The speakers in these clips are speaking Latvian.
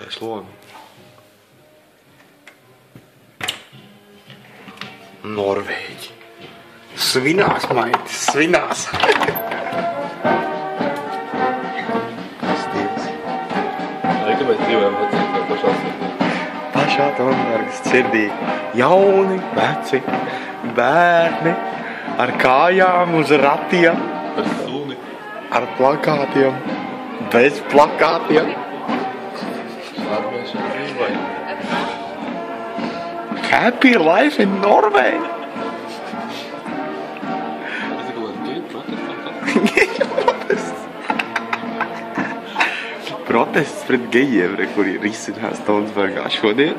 Slogu. Norvēģi. Svinās, maitis, svinās. Kāpēc dzīvojam vecīt pašā sirdī? Pašā Tombergas sirdī. Jauni, veci, bērni, ar kājām uz ratiem, Ar suni. ar plakātiem, bez plakātiem. Šādi mēs šeit dzīvojam. Happy life in Norway. Tas ir kaut kāds geju protests. Protests pret gejiem, kuri risinās Tonsbergā šodien.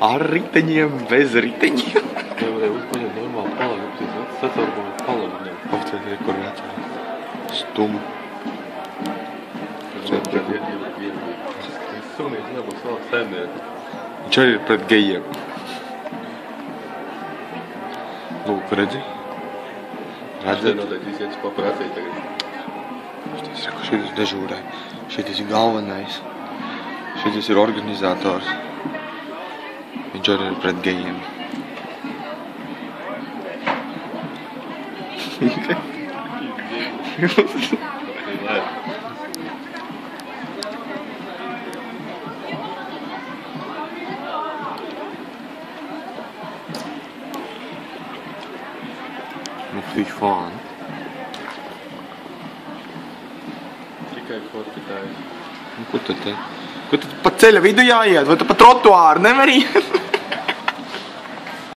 Ar riteņiem, bez riteņiem. Vai varēja uzpaņemt normāli palagu, bet sacaurgumēt palagu. Apciet, kur vecā. Stumu. Sunīs nebūs vēl saimnieki. Viņš arī ir pret gejiem. Lūk, redzi? Šeit noteikti visi iet uz paparāciju tagad. Šitas dežūrē. Šitas ir galvenais. Šitas ir organizators. Viņš arī ir pret gejiem. Nu, fy fan. Tikai fortitāji. Nu, ko tad te? Ko tad pa ceļa vidu jāiet? Vai tu pa trotuāru nevar iet?